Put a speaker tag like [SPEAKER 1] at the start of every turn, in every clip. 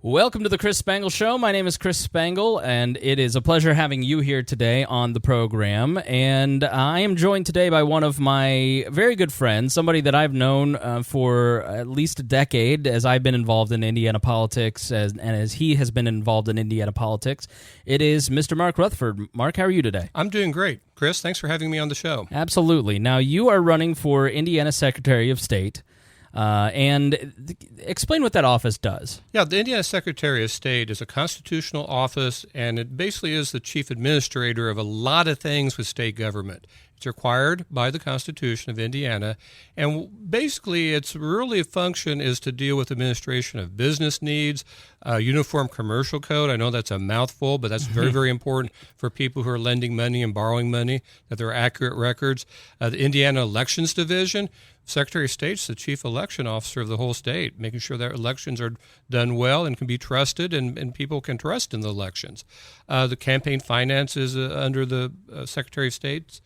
[SPEAKER 1] Welcome to the Chris Spangle Show. My name is Chris Spangle, and it is a pleasure having you here today on the program. And I am joined today by one of my very good friends, somebody that I've known for at least a decade, as I've been involved in Indiana politics, and as he has been involved in Indiana politics. It is Mr. Mark Rutherford. Mark, how are you today?
[SPEAKER 2] I'm doing great. Chris, thanks for having me on the show.
[SPEAKER 1] Absolutely. Now, you are running for Indiana Secretary of State. And explain what that office does.
[SPEAKER 2] Yeah, the Indiana Secretary of State is a constitutional office, and it basically is the chief administrator of a lot of things with state government. It's required by the Constitution of Indiana, and basically its really function is to deal with administration of business needs, uniform commercial code. I know that's a mouthful, but that's very, very important for people who are lending money and borrowing money, that there are accurate records. The Indiana Elections Division, Secretary of State's the chief election officer of the whole state, making sure that elections are done well and can be trusted and people can trust in the elections. The campaign finance is under the Secretary of State's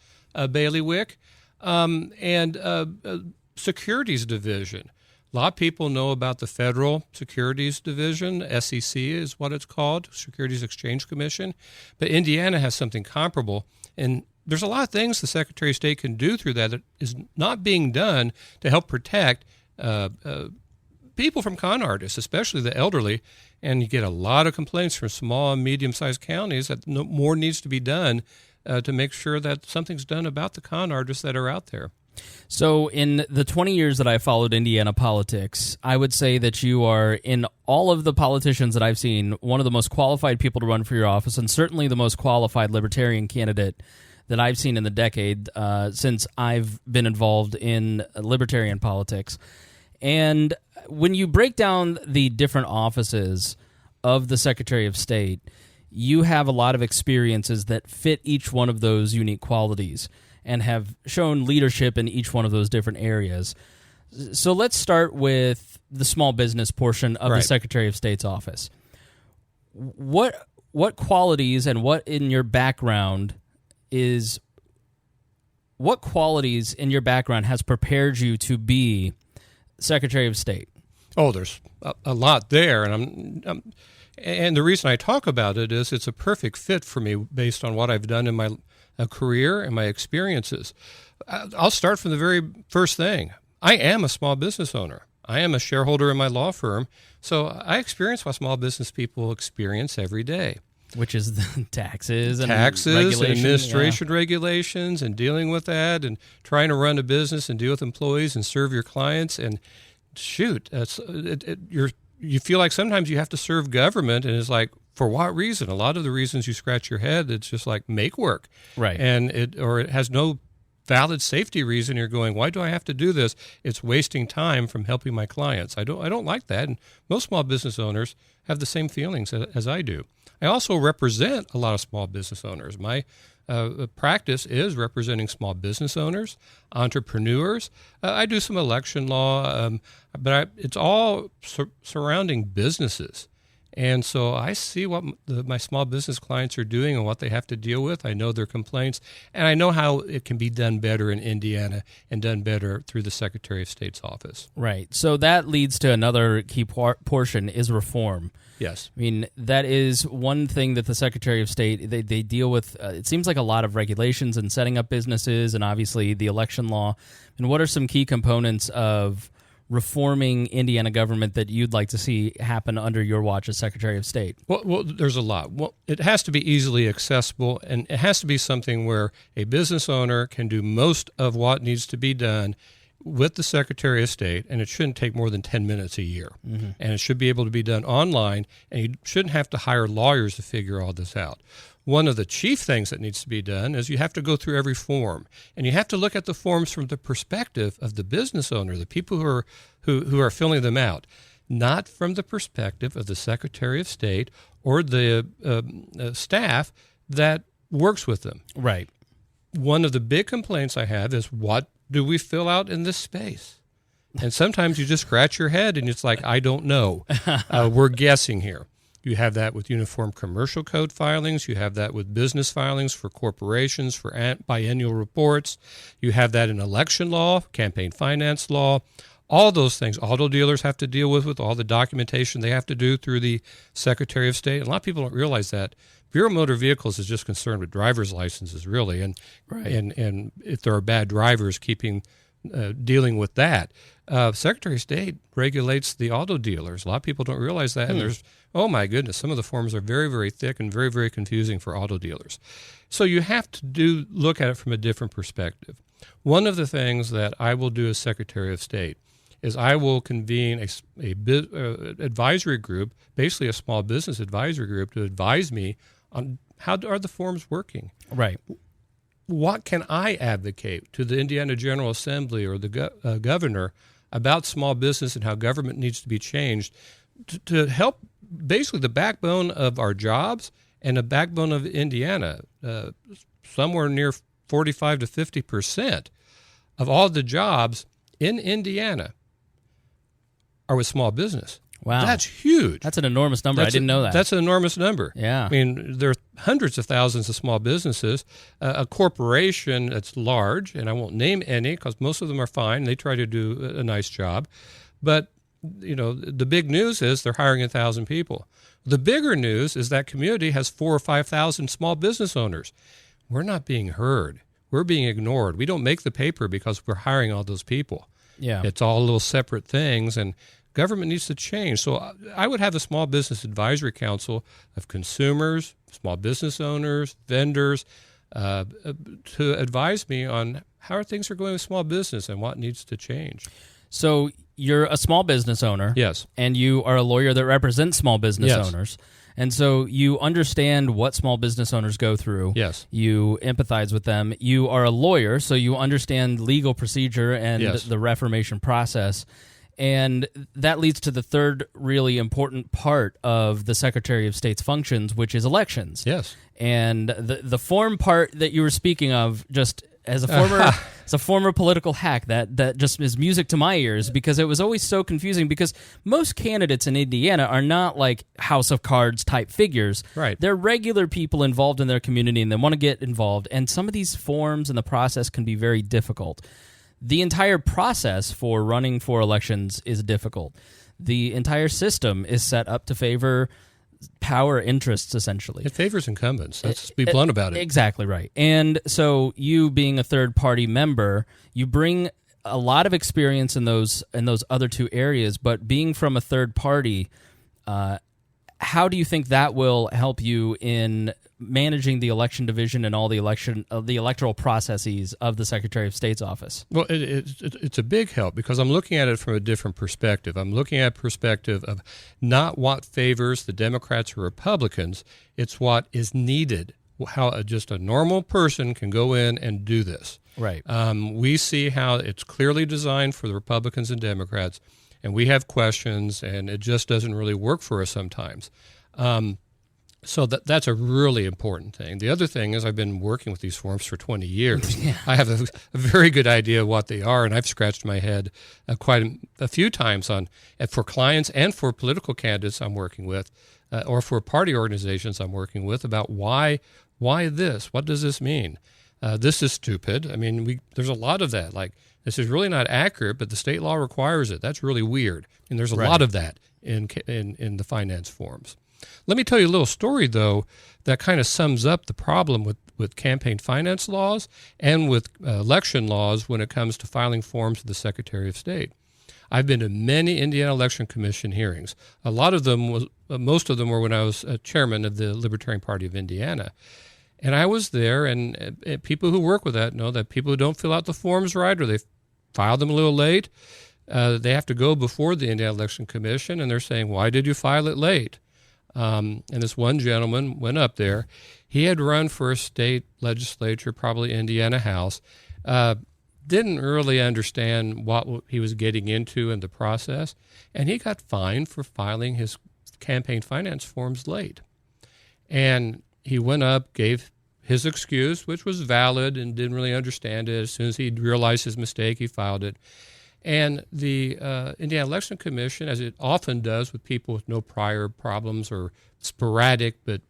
[SPEAKER 2] bailiwick, and Securities Division. A lot of people know about the Federal Securities Division. SEC is what it's called, Securities Exchange Commission. But Indiana has something comparable, and there's a lot of things the Secretary of State can do through that is not being done to help protect people from con artists, especially the elderly. And you get a lot of complaints from small and medium-sized counties that more needs to be done to make sure that something's done about the con artists that are out there.
[SPEAKER 1] So in the 20 years that I followed Indiana politics, I would say that you are, in all of the politicians that I've seen, one of the most qualified people to run for your office, and certainly the most qualified Libertarian candidate that I've seen in the decade since I've been involved in Libertarian politics. And when you break down the different offices of the Secretary of State, you have a lot of experiences that fit each one of those unique qualities and have shown leadership in each one of those different areas. So let's start with the small business portion of the Secretary of State's office. What qualities and what qualities in your background has prepared you to be Secretary of State?
[SPEAKER 2] Oh, there's a lot there, and and the reason I talk about it is it's a perfect fit for me based on what I've done in my career and my experiences. I'll start from the very first thing. I am a small business owner. I am a shareholder in my law firm, so I experience what small business people experience every day.
[SPEAKER 1] Which is the taxes and
[SPEAKER 2] administration regulations and dealing with that and trying to run a business and deal with employees and serve your clients. And shoot, you feel like sometimes you have to serve government, and it's like, for what reason? A lot of the reasons you scratch your head, it's just like make work.
[SPEAKER 1] Right.
[SPEAKER 2] And it has no valid safety reason. You're going, why do I have to do this? It's wasting time from helping my clients. I don't like that. And most small business owners have the same feelings as I do. I also represent a lot of small business owners. My practice is representing small business owners, entrepreneurs. I do some election law, but it's all surrounding businesses. And so I see what my small business clients are doing and what they have to deal with. I know their complaints, and I know how it can be done better in Indiana and done better through the Secretary of State's office.
[SPEAKER 1] Right. So that leads to another key portion is reform.
[SPEAKER 2] Yes.
[SPEAKER 1] I mean, that is one thing that the Secretary of State, they deal with. It seems like a lot of regulations and setting up businesses and obviously the election law. And what are some key components of reforming Indiana government that you'd like to see happen under your watch as Secretary of State?
[SPEAKER 2] Well, there's a lot. Well, it has to be easily accessible, and it has to be something where a business owner can do most of what needs to be done with the Secretary of State, and it shouldn't take more than 10 minutes a year. Mm-hmm. And it should be able to be done online, and you shouldn't have to hire lawyers to figure all this out. One of the chief things that needs to be done is you have to go through every form, and you have to look at the forms from the perspective of the business owner, the people who are filling them out, not from the perspective of the Secretary of State or the staff that works with them.
[SPEAKER 1] Right.
[SPEAKER 2] One of the big complaints I have is, what do we fill out in this space? And sometimes you just scratch your head and it's like, I don't know. We're guessing here. You have that with uniform commercial code filings. You have that with business filings for corporations, for biennial reports. You have that in election law, campaign finance law. All those things auto dealers have to deal with all the documentation they have to do through the Secretary of State. And a lot of people don't realize that. Bureau of Motor Vehicles is just concerned with driver's licenses, really, and if there are bad drivers, dealing with that. Secretary of State regulates the auto dealers. A lot of people don't realize that, and there's, oh my goodness, some of the forms are very, very thick and very, very confusing for auto dealers. So you have to look at it from a different perspective. One of the things that I will do as Secretary of State is I will convene a advisory group, basically a small business advisory group, to advise me on how are the forms working.
[SPEAKER 1] Right.
[SPEAKER 2] What can I advocate to the Indiana General Assembly or the governor about small business and how government needs to be changed to help basically the backbone of our jobs and the backbone of Indiana? Somewhere near 45 to 50% of all the jobs in Indiana are with small business.
[SPEAKER 1] Wow.
[SPEAKER 2] That's huge.
[SPEAKER 1] That's an enormous number. I didn't know that.
[SPEAKER 2] That's an enormous number.
[SPEAKER 1] Yeah.
[SPEAKER 2] I mean, there are hundreds of thousands of small businesses. A corporation that's large, and I won't name any because most of them are fine. They try to do a nice job. But, the big news is they're hiring 1,000 people. The bigger news is that community has 4,000 or 5,000 small business owners. We're not being heard. We're being ignored. We don't make the paper because we're hiring all those people.
[SPEAKER 1] Yeah.
[SPEAKER 2] It's all little separate things, and government needs to change. So I would have a small business advisory council of consumers, small business owners, vendors, to advise me on how things are going with small business and what needs to change.
[SPEAKER 1] So you're a small business owner.
[SPEAKER 2] Yes.
[SPEAKER 1] And you are a lawyer that represents small business owners. And so you understand what small business owners go through.
[SPEAKER 2] Yes.
[SPEAKER 1] You empathize with them. You are a lawyer, so you understand legal procedure and the reformation process. And that leads to the third really important part of the Secretary of State's functions, which is elections.
[SPEAKER 2] Yes.
[SPEAKER 1] And the form part that you were speaking of, just as a former political hack, that just is music to my ears, because it was always so confusing, because most candidates in Indiana are not like House of Cards type figures.
[SPEAKER 2] Right.
[SPEAKER 1] They're regular people involved in their community, and they want to get involved. And some of these forms and the process can be very difficult. The entire process for running for elections is difficult. The entire system is set up to favor power interests, essentially.
[SPEAKER 2] It favors incumbents. Let's be blunt about it.
[SPEAKER 1] Exactly right. And so you being a third-party member, you bring a lot of experience in those other two areas, but being from a third party, how do you think that will help you in managing the election division and all the electoral processes of the Secretary of State's office?
[SPEAKER 2] Well, it's a big help because I'm looking at it from a different perspective. I'm looking at a perspective of not what favors the Democrats or Republicans, it's what is needed, how just a normal person can go in and do this.
[SPEAKER 1] Right.
[SPEAKER 2] We see how it's clearly designed for the Republicans and Democrats, and we have questions, and it just doesn't really work for us sometimes. So that's a really important thing. The other thing is I've been working with these forms for 20 years.
[SPEAKER 1] Yeah.
[SPEAKER 2] I have a very good idea of what they are, and I've scratched my head quite a few times for clients and for political candidates I'm working with, or for party organizations I'm working with, about why this? What does this mean? This is stupid. I mean, there's a lot of that. Like, this is really not accurate, but the state law requires it. That's really weird. And there's a lot of that in the finance forms. Let me tell you a little story, though, that kind of sums up the problem with campaign finance laws and with election laws when it comes to filing forms to the Secretary of State. I've been to many Indiana Election Commission hearings. Most of them were when I was chairman of the Libertarian Party of Indiana. And I was there, and people who work with that know that people who don't fill out the forms right or they file them a little late, they have to go before the Indiana Election Commission, and they're saying, why did you file it late? And this one gentleman went up there. He had run for a state legislature, probably Indiana House, didn't really understand what he was getting into in the process, and he got fined for filing his campaign finance forms late. And he went up, gave his excuse, which was valid, and didn't really understand it. As soon as he realized his mistake, he filed it. And the Indiana Election Commission, as it often does with people with no prior problems or sporadic but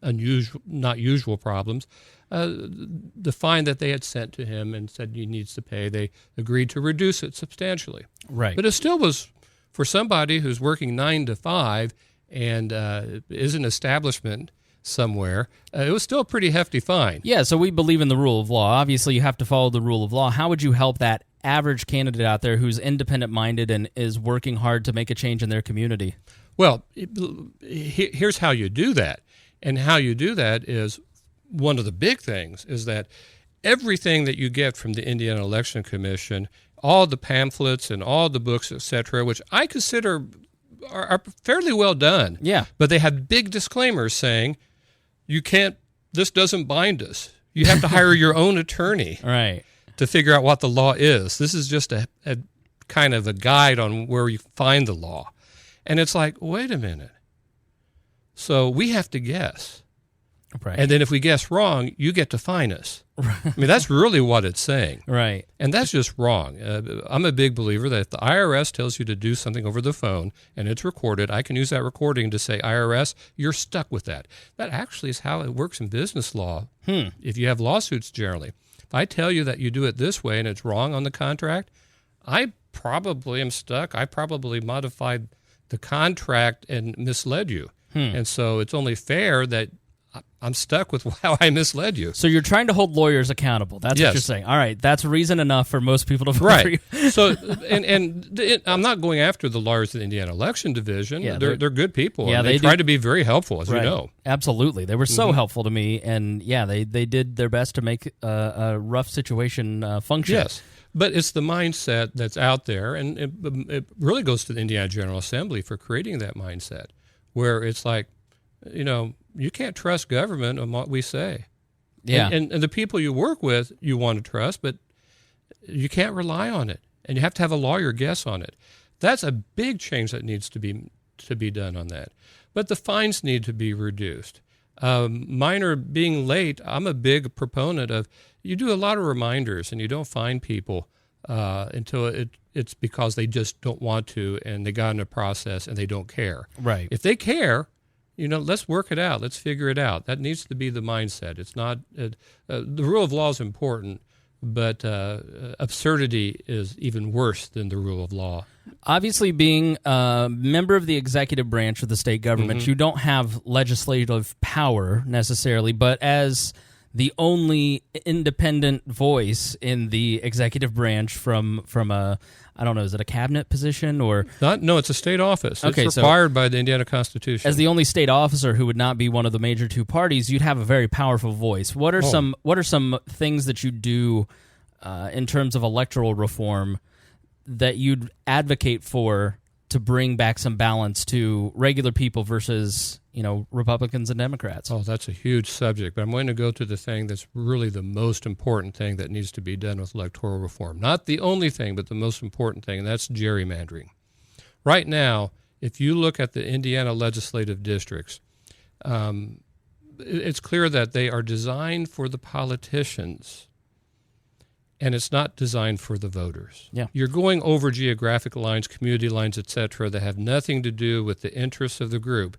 [SPEAKER 2] not usual problems, the fine that they had sent to him and said he needs to pay, they agreed to reduce it substantially.
[SPEAKER 1] Right.
[SPEAKER 2] But it still was, for somebody who's working 9 to 5 and is an establishment somewhere, it was still a pretty hefty fine.
[SPEAKER 1] Yeah, so we believe in the rule of law. Obviously, you have to follow the rule of law. How would you help that average candidate out there who's independent-minded and is working hard to make a change in their community?
[SPEAKER 2] Well, here's how you do that. And how you do that is, one of the big things is that everything that you get from the Indiana Election Commission, all the pamphlets and all the books, etc., which I consider are fairly well done.
[SPEAKER 1] Yeah.
[SPEAKER 2] But they have big disclaimers saying, this doesn't bind us. You have to hire your own attorney
[SPEAKER 1] Right.
[SPEAKER 2] to figure out what the law is. This is just a kind of a guide on where you find the law. And it's like, wait a minute. So we have to guess.
[SPEAKER 1] Right.
[SPEAKER 2] And then if we guess wrong, you get to fine us. I mean, that's really what it's saying.
[SPEAKER 1] Right.
[SPEAKER 2] And that's just wrong. I'm a big believer that if the IRS tells you to do something over the phone and it's recorded, I can use that recording to say, IRS, you're stuck with that. That actually is how it works in business law. If you have lawsuits generally. If I tell you that you do it this way and it's wrong on the contract, I probably am stuck. I probably modified the contract and misled you. And so it's only fair that I'm stuck with how I misled you.
[SPEAKER 1] So you're trying to hold lawyers accountable. That's what you're saying. All right, that's reason enough for most people to vote for you.
[SPEAKER 2] So, I'm not going after the lawyers of the Indiana Election Division. Yeah, they're good people.
[SPEAKER 1] Yeah,
[SPEAKER 2] and they try to be very helpful, as you know.
[SPEAKER 1] Absolutely. They were so helpful to me, and yeah, they did their best to make a rough situation function.
[SPEAKER 2] Yes. But it's the mindset that's out there, and it really goes to the Indiana General Assembly for creating that mindset, where it's like, you can't trust government on what we say.
[SPEAKER 1] Yeah.
[SPEAKER 2] And the people you work with, you want to trust, but you can't rely on it. And you have to have a lawyer guess on it. That's a big change that needs to be done on that. But the fines need to be reduced. Minor being late, I'm a big proponent of, you do a lot of reminders and you don't fine people until it's because they just don't want to and they got in a process and they don't care.
[SPEAKER 1] Right.
[SPEAKER 2] If they care, let's work it out. Let's figure it out. That needs to be the mindset. It's not the rule of law is important, but absurdity is even worse than the rule of law.
[SPEAKER 1] Obviously, being a member of the executive branch of the state government, you don't have legislative power necessarily, but as the only independent voice in the executive branch from a, I don't know, is it a cabinet position or?
[SPEAKER 2] No, it's a state office.
[SPEAKER 1] Okay,
[SPEAKER 2] it's required by the Indiana Constitution.
[SPEAKER 1] As the only state officer who would not be one of the major two parties, you'd have a very powerful voice. What are some things that you do in terms of electoral reform that you'd advocate for to bring back some balance to regular people versus, Republicans and Democrats?
[SPEAKER 2] Oh, that's a huge subject, but I'm going to go to the thing that's really the most important thing that needs to be done with electoral reform. Not the only thing, but the most important thing, and that's gerrymandering. Right now, if you look at the Indiana legislative districts, it's clear that they are designed for the politicians, and it's not designed for the voters.
[SPEAKER 1] Yeah.
[SPEAKER 2] You're going over geographic lines, community lines, etc., that have nothing to do with the interests of the group.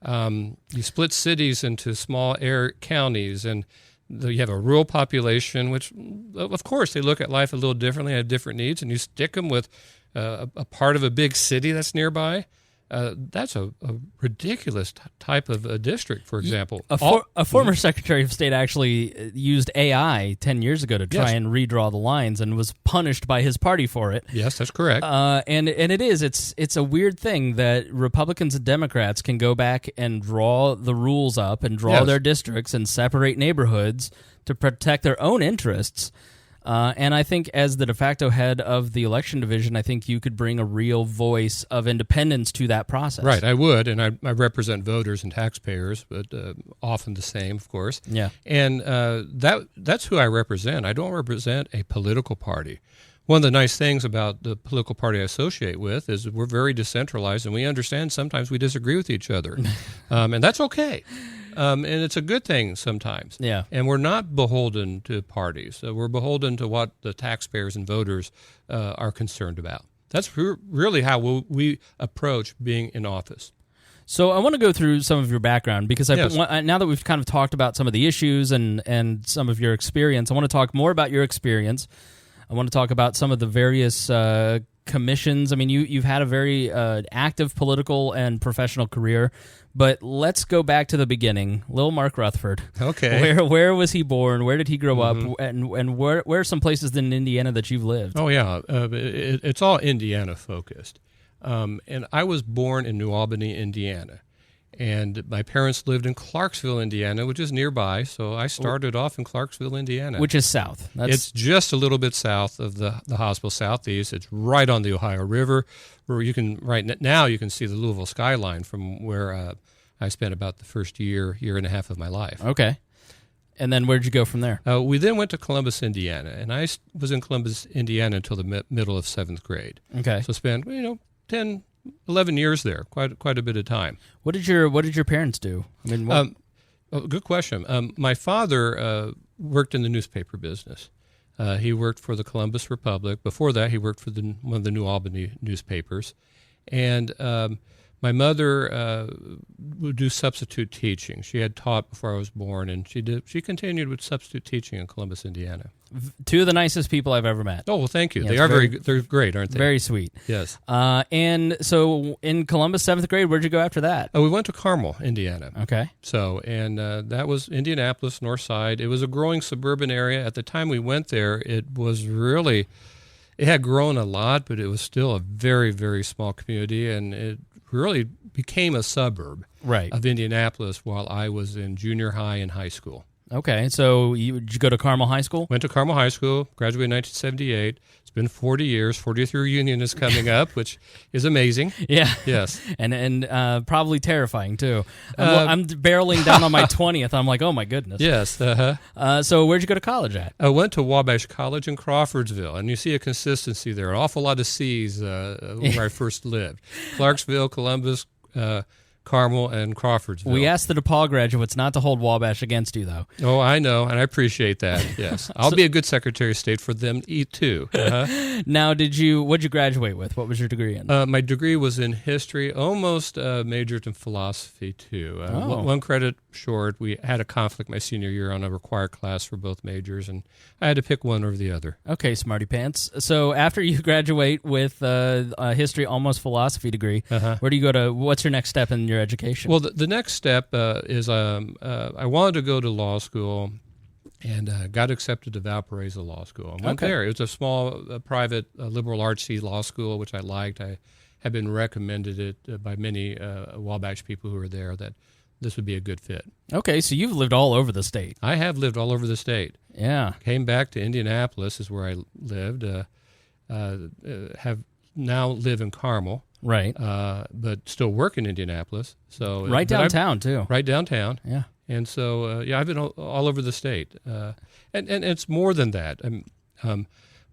[SPEAKER 2] You split cities into small counties, and you have a rural population, which, of course, they look at life a little differently, have different needs, and you stick them with a part of a big city that's nearby. That's a ridiculous type of a district, for example.
[SPEAKER 1] A former Secretary of State actually used AI 10 years ago to try and redraw the lines and was punished by his party for it.
[SPEAKER 2] Yes, that's correct.
[SPEAKER 1] And it's a weird thing that Republicans and Democrats can go back and draw the rules up and draw their districts and separate neighborhoods to protect their own interests. And I think as the de facto head of the election division, I think you could bring a real voice of independence to that process.
[SPEAKER 2] Right, I would, and I represent voters and taxpayers, but often the same, of course.
[SPEAKER 1] Yeah.
[SPEAKER 2] And that's who I represent. I don't represent a political party. One of the nice things about the political party I associate with is we're very decentralized, and we understand sometimes we disagree with each other, and that's okay. And it's a good thing sometimes.
[SPEAKER 1] Yeah.
[SPEAKER 2] And we're not beholden to parties. We're beholden to what the taxpayers and voters are concerned about. That's really how we approach being in office.
[SPEAKER 1] So I want to go through some of your background because
[SPEAKER 2] Yes.
[SPEAKER 1] now that we've kind of talked about some of the issues and some of your experience, I want to talk more about your experience. I want to talk about some of the various commissions. I mean, you've had a very active political and professional career, but let's go back to the beginning. Little Mark Rutherford.
[SPEAKER 2] Okay.
[SPEAKER 1] Where was he born? Where did he grow up? And where are some places in Indiana that you've lived?
[SPEAKER 2] Oh, yeah. It's all Indiana focused. And I was born in New Albany, Indiana. And my parents lived in Clarksville, Indiana, which is nearby. So I started off in Clarksville, Indiana.
[SPEAKER 1] Which is south.
[SPEAKER 2] It's just a little bit south of the hospital, southeast. It's right on the Ohio River, where you can now you can see the Louisville skyline from where I spent about the first year and a half of my life.
[SPEAKER 1] Okay. And then where'd you go from there?
[SPEAKER 2] We then went to Columbus, Indiana, and I was in Columbus, Indiana until the middle of 7th grade.
[SPEAKER 1] Okay.
[SPEAKER 2] So spent 10, 11 years there, quite a bit of time.
[SPEAKER 1] What did your parents do? I mean,
[SPEAKER 2] Good question. My father worked in the newspaper business. He worked for the Columbus Republic. Before that, he worked for one of the New Albany newspapers. And my mother would do substitute teaching. She had taught before I was born, and she continued with substitute teaching in Columbus, Indiana.
[SPEAKER 1] two of the nicest people I've ever met.
[SPEAKER 2] Oh, well, thank you.
[SPEAKER 1] Yeah,
[SPEAKER 2] They are they're great, aren't they?
[SPEAKER 1] Very sweet.
[SPEAKER 2] Yes.
[SPEAKER 1] And so in Columbus, 7th grade, where'd you go after that?
[SPEAKER 2] We went to Carmel, Indiana.
[SPEAKER 1] Okay.
[SPEAKER 2] So, and that was Indianapolis, North Side. It was a growing suburban area. At the time we went there, it had grown a lot, but it was still a very, very small community, and it really became a suburb of Indianapolis while I was in junior high and high school.
[SPEAKER 1] Okay, so did you go to Carmel High School?
[SPEAKER 2] Went to Carmel High School, graduated in 1978. It's been 40 years. 40th reunion is coming up, which is amazing.
[SPEAKER 1] Yeah.
[SPEAKER 2] Yes.
[SPEAKER 1] And probably terrifying, too. I'm barreling down on my 20th. I'm like, oh, my goodness.
[SPEAKER 2] Yes.
[SPEAKER 1] So where'd you go to college at?
[SPEAKER 2] I went to Wabash College in Crawfordsville, and you see a consistency there, an awful lot of C's where I first lived. Clarksville, Columbus, Carmel, and Crawfordsville.
[SPEAKER 1] We asked the DePaul graduates not to hold Wabash against you, though.
[SPEAKER 2] Oh, I know, and I appreciate that, yes. I'll be a good Secretary of State for them to eat, too.
[SPEAKER 1] Now, what'd you graduate with? What was your degree in?
[SPEAKER 2] My degree was in history, almost majored in philosophy, too. One credit short. We had a conflict my senior year on a required class for both majors, and I had to pick one over the other.
[SPEAKER 1] Okay, smarty pants. So after you graduate with a history, almost philosophy degree, where do you go to? What's your next step in your education?
[SPEAKER 2] Well, the next step is I wanted to go to law school, and got accepted to Valparaiso Law School. I went there. It was a small, private, liberal artsy law school, which I liked. I had been recommended it by many Wabash people who were there that this would be a good fit.
[SPEAKER 1] Okay, so you've lived all over the state.
[SPEAKER 2] I have lived all over the state.
[SPEAKER 1] Yeah.
[SPEAKER 2] Came back to Indianapolis is where I lived. Have now live in Carmel.
[SPEAKER 1] Right.
[SPEAKER 2] But still work in Indianapolis. So
[SPEAKER 1] right downtown, too.
[SPEAKER 2] Right downtown.
[SPEAKER 1] Yeah.
[SPEAKER 2] And so, I've been all over the state. And it's more than that.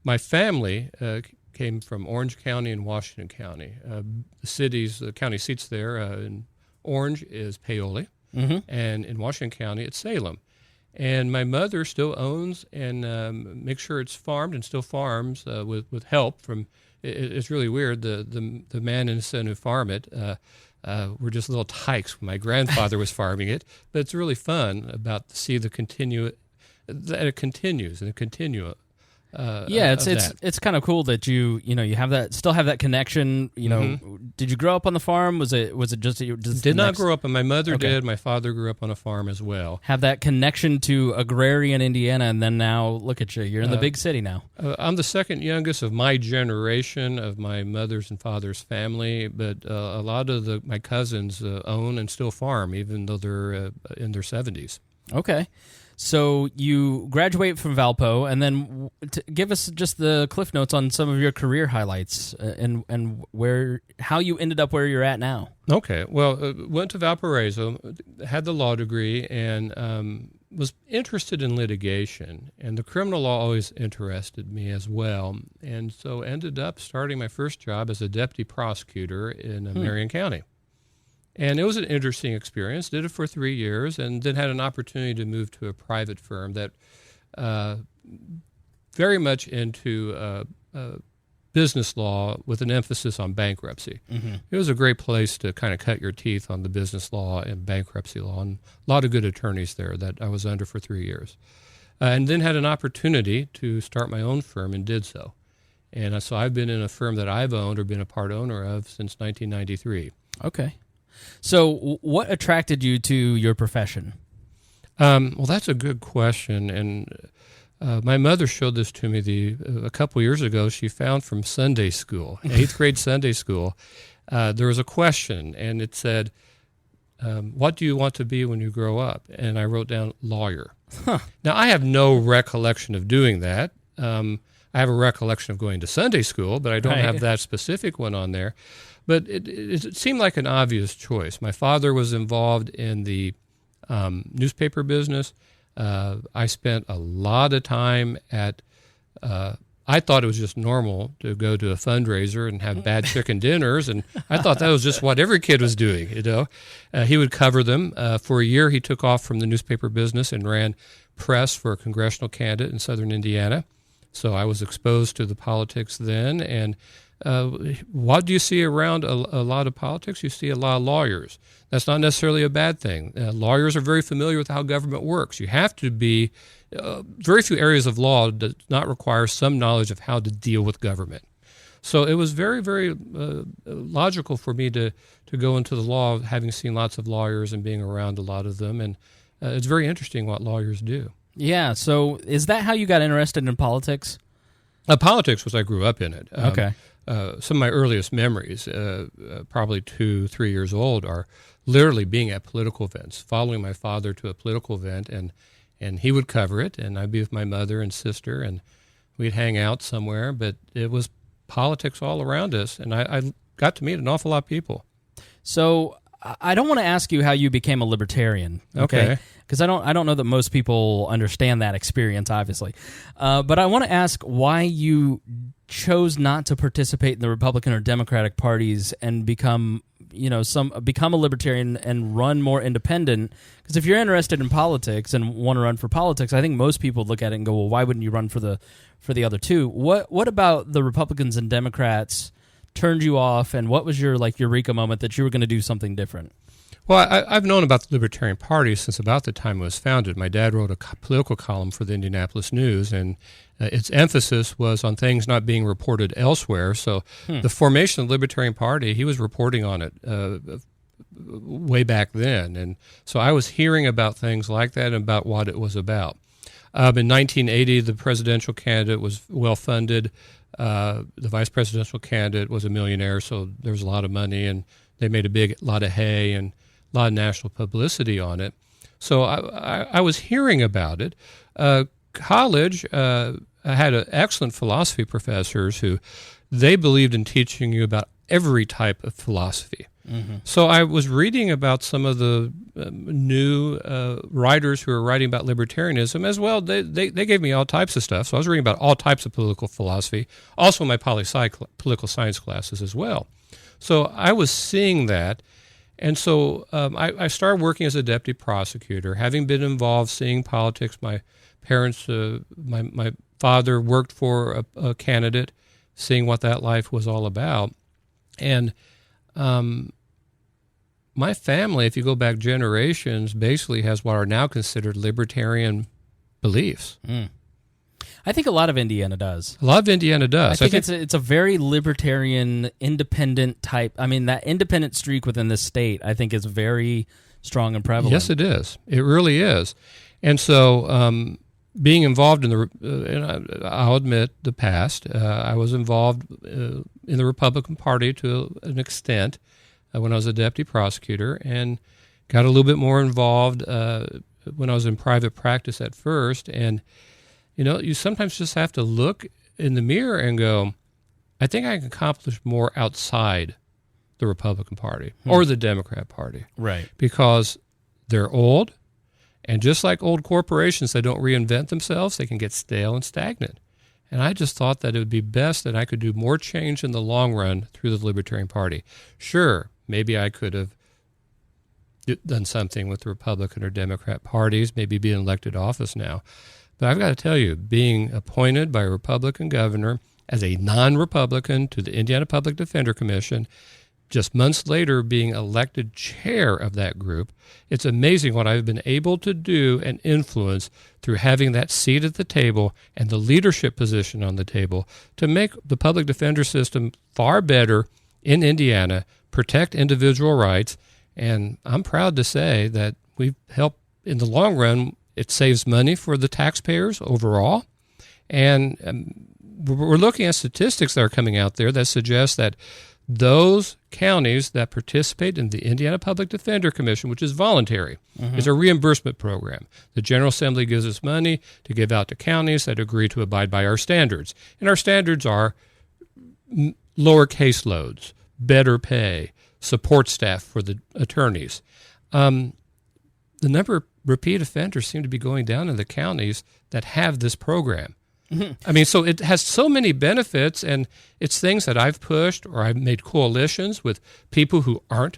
[SPEAKER 2] My family came from Orange County and Washington County. The county seats there in Orange is Paoli, and in Washington County it's Salem. And my mother still owns and makes sure it's farmed and still farms with help from. It's really weird. The man and his son who farm it were just little tykes when my grandfather was farming it. But it's really fun to see that it continues and it continue.
[SPEAKER 1] It's kind of cool that you still have that connection. Did you grow up on the farm? Was it just
[SPEAKER 2] did not grow up, and my mother did. My father grew up on a farm as well.
[SPEAKER 1] Have that connection to agrarian Indiana, and then now look at you. You're in the big city now.
[SPEAKER 2] I'm the second youngest of my generation of my mother's and father's family, but a lot of my cousins own and still farm, even though they're in their 70s.
[SPEAKER 1] Okay. So you graduate from Valpo, and then give us just the cliff notes on some of your career highlights and how you ended up where you're at now.
[SPEAKER 2] Okay. Well, went to Valparaiso, had the law degree, and was interested in litigation. And the criminal law always interested me as well. And so ended up starting my first job as a deputy prosecutor in Marion County. And it was an interesting experience. Did it for 3 years, and then had an opportunity to move to a private firm that very much into business law with an emphasis on bankruptcy. Mm-hmm. It was a great place to kind of cut your teeth on the business law and bankruptcy law, and a lot of good attorneys there that I was under for 3 years. And then had an opportunity to start my own firm and did so. And so I've been in a firm that I've owned or been a part owner of since 1993.
[SPEAKER 1] Okay. So what attracted you to your profession?
[SPEAKER 2] Well, that's a good question. And my mother showed this to me a couple years ago. She found from Sunday school, 8th grade Sunday school, there was a question, and it said, what do you want to be when you grow up? And I wrote down lawyer. Huh. Now, I have no recollection of doing that. I have a recollection of going to Sunday school, but I don't have that specific one on there. But it seemed like an obvious choice. My father was involved in the newspaper business. I spent a lot of time at I thought it was just normal to go to a fundraiser and have bad chicken dinners, and I thought that was just what every kid was doing, you know. He would cover them. For a year, he took off from the newspaper business and ran press for a congressional candidate in southern Indiana. So I was exposed to the politics then, and what do you see around a lot of politics? You see a lot of lawyers. That's not necessarily a bad thing. Lawyers are very familiar with how government works. You have to be very few areas of law does not require some knowledge of how to deal with government. So it was very, very logical for me to go into the law, having seen lots of lawyers and being around a lot of them. And it's very interesting what lawyers do. Yeah.
[SPEAKER 1] So is that how you got interested in politics?
[SPEAKER 2] Politics was I grew up in it.
[SPEAKER 1] Okay.
[SPEAKER 2] Some of my earliest memories, probably 2-3 years old, are literally being at political events, following my father to a political event, and he would cover it, and I'd be with my mother and sister, and we'd hang out somewhere, but it was politics all around us, and I got to meet an awful lot of people.
[SPEAKER 1] So I don't want to ask you how you became a libertarian, okay? Because I don't know that most people understand that experience, obviously. But I want to ask why you chose not to participate in the Republican or Democratic parties and become a libertarian and run more independent. Because if you're interested in politics and want to run for politics, I think most people look at it and go, well, why wouldn't you run for the other two? What about the Republicans and Democrats turned you off, and what was your eureka moment that you were going to do something different?
[SPEAKER 2] Well, I've known about the Libertarian Party since about the time it was founded. My dad wrote a political column for the Indianapolis News, and its emphasis was on things not being reported elsewhere. So the formation of the Libertarian Party, he was reporting on it way back then. And so I was hearing about things like that and about what it was about. In 1980, the presidential candidate was well-funded. The vice presidential candidate was a millionaire, so there was a lot of money, and they made a lot of hay and a lot of national publicity on it. So I was hearing about it. College, I had excellent philosophy professors who they believed in teaching you about every type of philosophy. Mm-hmm. So I was reading about some of the new writers who are writing about libertarianism as well. They gave me all types of stuff. So I was reading about all types of political philosophy, also in my political science classes as well. So I was seeing that. And so I started working as a deputy prosecutor, having been involved seeing politics. My parents, my father worked for a candidate, seeing what that life was all about. And my family, if you go back generations, basically has what are now considered libertarian beliefs. Mm.
[SPEAKER 1] I think a lot of Indiana does.
[SPEAKER 2] A lot of Indiana does.
[SPEAKER 1] I think it's a very libertarian, independent type. I mean, that independent streak within this state, I think, is very strong and prevalent.
[SPEAKER 2] Yes, it is. It really is. And so being involved in I'll admit the past, I was involved in the Republican Party to an extent when I was a deputy prosecutor, and got a little bit more involved when I was in private practice at first. And you sometimes just have to look in the mirror and go, I think I can accomplish more outside the Republican Party or the Democrat Party.
[SPEAKER 1] Right.
[SPEAKER 2] Because they're old, and just like old corporations, they don't reinvent themselves. They can get stale and stagnant. And I just thought that it would be best that I could do more change in the long run through the Libertarian Party. Sure, maybe I could have done something with the Republican or Democrat parties, maybe be in elected office now. But I've got to tell you, being appointed by a Republican governor as a non-Republican to the Indiana Public Defender Commission, just months later being elected chair of that group. It's amazing what I've been able to do and influence through having that seat at the table and the leadership position on the table to make the public defender system far better in Indiana, protect individual rights, and I'm proud to say that we've helped in the long run. It saves money for the taxpayers overall, and we're looking at statistics that are coming out there that suggest that those counties that participate in the Indiana Public Defender Commission, which is voluntary, is a reimbursement program. The General Assembly gives us money to give out to counties that agree to abide by our standards. And our standards are lower caseloads, better pay, support staff for the attorneys. The number of repeat offenders seem to be going down in the counties that have this program. I mean, so it has so many benefits, and it's things that I've pushed, or I've made coalitions with people who aren't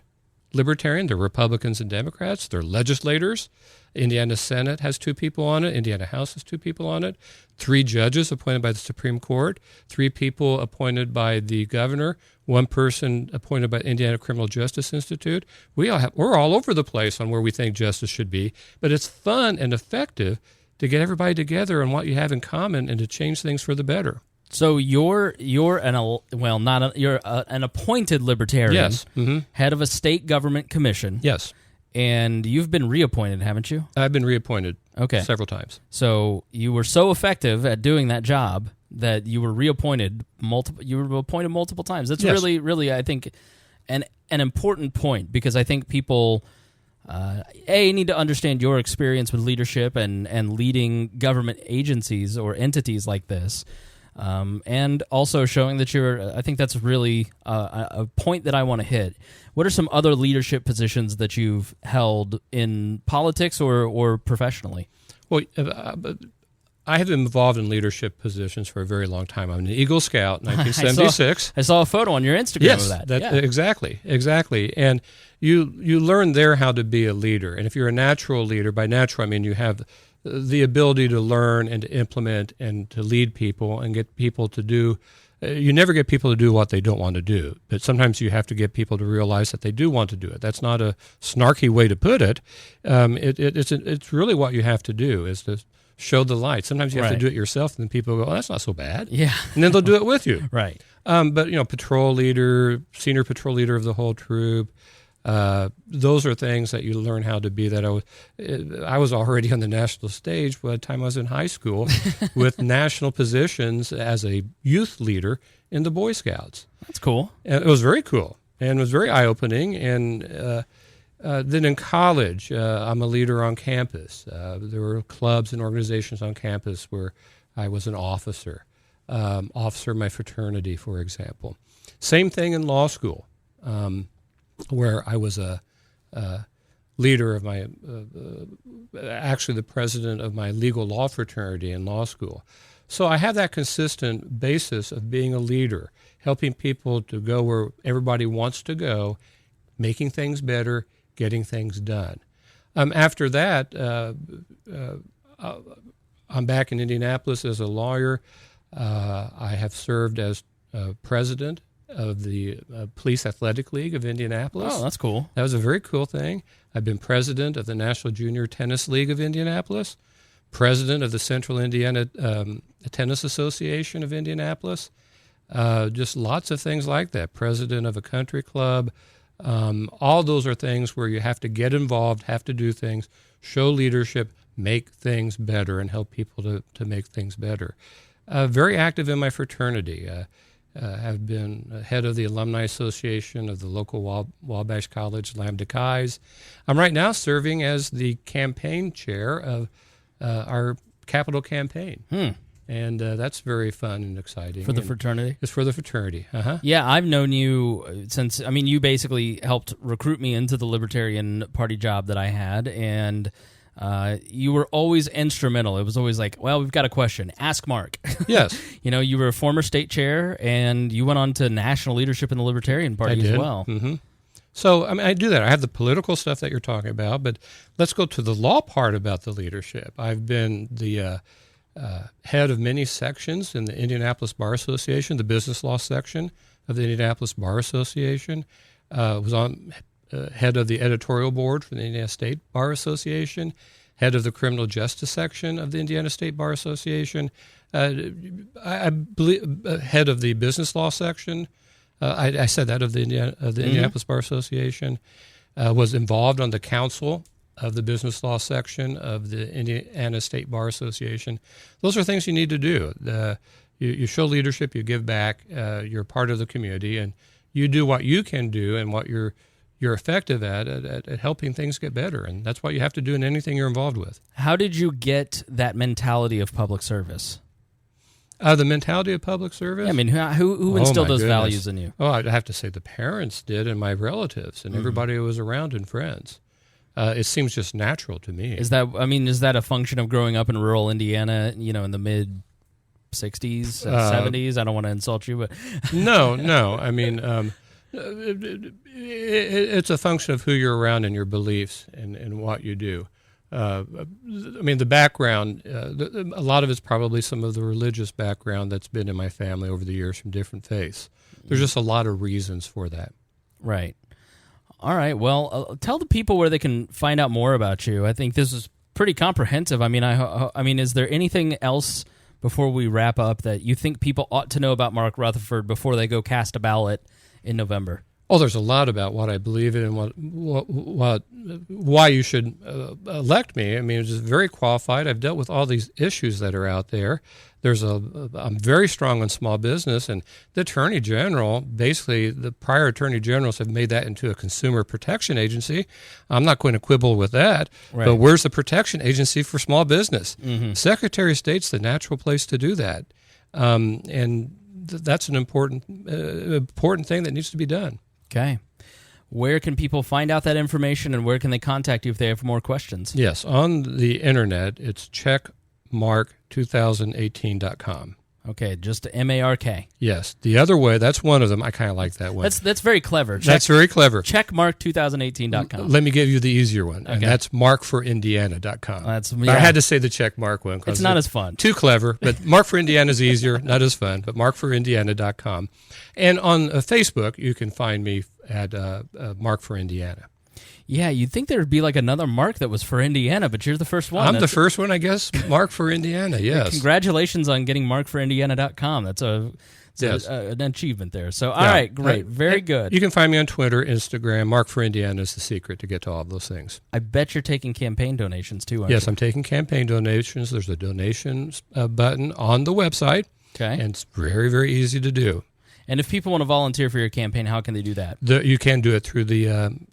[SPEAKER 2] libertarian. They're Republicans and Democrats. They're legislators. Indiana Senate has 2 people on it. Indiana House has 2 people on it. 3 judges appointed by the Supreme Court. 3 people appointed by the governor. 1 person appointed by the Indiana Criminal Justice Institute. We're all over the place on where we think justice should be, but it's fun and effective to get everybody together on what you have in common and to change things for the better.
[SPEAKER 1] So you're an appointed libertarian,
[SPEAKER 2] yes,
[SPEAKER 1] head of a state government commission.
[SPEAKER 2] Yes,
[SPEAKER 1] and you've been reappointed, haven't you?
[SPEAKER 2] I've been reappointed. Several times.
[SPEAKER 1] So you were so effective at doing that job that you were reappointed multiple times. That's really, really, I think, an important point, because I think people need to understand your experience with leadership and leading government agencies or entities like this, and also showing that I think that's really a point that I want to hit. What are some other leadership positions that you've held in politics or professionally? Well,
[SPEAKER 2] I have been involved in leadership positions for a very long time. I'm an Eagle Scout, 1976.
[SPEAKER 1] I saw a photo on your Instagram of that.
[SPEAKER 2] Yes, exactly. And you learn there how to be a leader. And if you're a natural leader, by natural I mean you have the ability to learn and to implement and to lead people and get people to do. You never get people to do what they don't want to do, but sometimes you have to get people to realize that they do want to do it. That's not a snarky way to put it. It's really what you have to do is to show the light. Sometimes you have to do it yourself, and then people go, "Oh, that's not so bad."
[SPEAKER 1] Yeah,
[SPEAKER 2] and then they'll do it with you.
[SPEAKER 1] Right.
[SPEAKER 2] But patrol leader, senior patrol leader of the whole troop. Those are things that you learn how to be. That I was already on the national stage by the time I was in high school with national positions as a youth leader in the Boy Scouts.
[SPEAKER 1] That's cool.
[SPEAKER 2] And it was very cool, and it was very eye-opening. And then in college, I'm a leader on campus. There were clubs and organizations on campus where I was an officer of my fraternity, for example. Same thing in law school. Where I was a leader of my, actually the president of my legal law fraternity in law school. So I have that consistent basis of being a leader, helping people to go where everybody wants to go, making things better, getting things done. After that, I'm back in Indianapolis as a lawyer. I have served as president of the Police Athletic League of Indianapolis.
[SPEAKER 1] Oh, that's cool.
[SPEAKER 2] That was a very cool thing. I've been president of the National Junior Tennis League of Indianapolis, president of the Central Indiana Tennis Association of Indianapolis, just lots of things like that, president of a country club. All those are things where you have to get involved, have to do things, show leadership, make things better, and help people to make things better. Very active in my fraternity. Have been head of the Alumni Association of the local Wabash College, Lambda Chi's. I'm right now serving as the campaign chair of our capital campaign. And that's very fun and exciting.
[SPEAKER 1] For the fraternity?
[SPEAKER 2] It's for the fraternity.
[SPEAKER 1] Yeah, I've known you since, you basically helped recruit me into the Libertarian Party job that I had, and you were always instrumental. It was always like, well, we've got a question. Ask Mark.
[SPEAKER 2] Yes.
[SPEAKER 1] You were a former state chair, and you went on to national leadership in the Libertarian Party as well.
[SPEAKER 2] Mm-hmm. So, I do that. I have the political stuff that you're talking about, but let's go to the law part about the leadership. I've been the head of many sections in the Indianapolis Bar Association, the business law section of the Indianapolis Bar Association. Was on head of the editorial board for the Indiana State Bar Association, head of the criminal justice section of the Indiana State Bar Association, I believe head of the business law section. I said that of the Indianapolis Bar Association. Was involved on the council of the business law section of the Indiana State Bar Association. Those are things you need to do. You show leadership, you give back, you're part of the community, and you do what you can do and what you're effective at helping things get better. And that's what you have to do in anything you're involved with.
[SPEAKER 1] How did you get that mentality of public service?
[SPEAKER 2] The mentality of public service?
[SPEAKER 1] Yeah, I mean, who instilled those values in you?
[SPEAKER 2] Oh, I'd have to say the parents did, and my relatives, and everybody who was around and friends. It seems just natural to me.
[SPEAKER 1] Is that a function of growing up in rural Indiana, in the mid 60s, 70s? I don't want to insult you, but
[SPEAKER 2] no. I mean, it's a function of who you're around and your beliefs and what you do. The background, a lot of it's probably some of the religious background that's been in my family over the years from different faiths. There's just a lot of reasons for that.
[SPEAKER 1] Right. All right. Well, tell the people where they can find out more about you. I think this is pretty comprehensive. I mean, is there anything else before we wrap up that you think people ought to know about Mark Rutherford before they go cast a ballot in November?
[SPEAKER 2] Oh, there's a lot about what I believe in and why you should elect me. I mean, it's just very qualified. I've dealt with all these issues that are out there. I'm very strong on small business, and the Attorney General, basically the prior Attorney Generals have made that into a consumer protection agency. I'm not going to quibble with that,
[SPEAKER 1] right.
[SPEAKER 2] But where's the protection agency for small business? Secretary of State's the natural place to do that, and that's an important thing that needs to be done.
[SPEAKER 1] Okay. Where can people find out that information, and where can they contact you if they have more questions?
[SPEAKER 2] Yes, on the internet, it's checkmark2018.com.
[SPEAKER 1] Okay, just MARK.
[SPEAKER 2] Yes. The other way, that's one of them. I kind of like that one.
[SPEAKER 1] That's very clever.
[SPEAKER 2] That's very clever.
[SPEAKER 1] Checkmark2018.com.
[SPEAKER 2] Let me give you the easier one, and that's markforindiana.com. I had to say the check mark one.
[SPEAKER 1] It's not as fun.
[SPEAKER 2] Too clever, but Mark for Indiana is easier, not as fun, but markforindiana.com. And on Facebook, you can find me at Mark for Indiana.
[SPEAKER 1] Yeah, you'd think there would be like another Mark that was for Indiana, but you're the first one.
[SPEAKER 2] I'm the first one, I guess. Mark for Indiana, yes.
[SPEAKER 1] Congratulations on getting markforindiana.com. That's an achievement there. So, all right, great. Very good.
[SPEAKER 2] You can find me on Twitter, Instagram. Mark for Indiana is the secret to get to all of those things.
[SPEAKER 1] I bet you're taking campaign donations too, aren't you?
[SPEAKER 2] Yes, I'm taking campaign donations. There's a donations button on the website.
[SPEAKER 1] Okay.
[SPEAKER 2] And it's very, very easy to do.
[SPEAKER 1] And if people want to volunteer for your campaign, how can they do that?
[SPEAKER 2] You can do it through the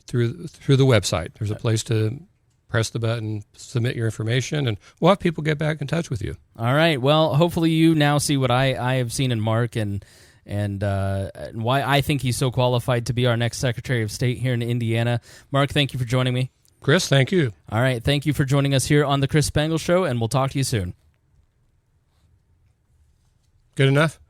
[SPEAKER 2] website. There's a place to press the button, submit your information, and we'll have people get back in touch with you.
[SPEAKER 1] All right. Well, hopefully you now see what I have seen in Mark and why I think he's so qualified to be our next Secretary of State here in Indiana. Mark, thank you for joining me.
[SPEAKER 2] Chris, thank you.
[SPEAKER 1] All right. Thank you for joining us here on the Chris Spangle Show, and we'll talk to you soon.
[SPEAKER 2] Good enough?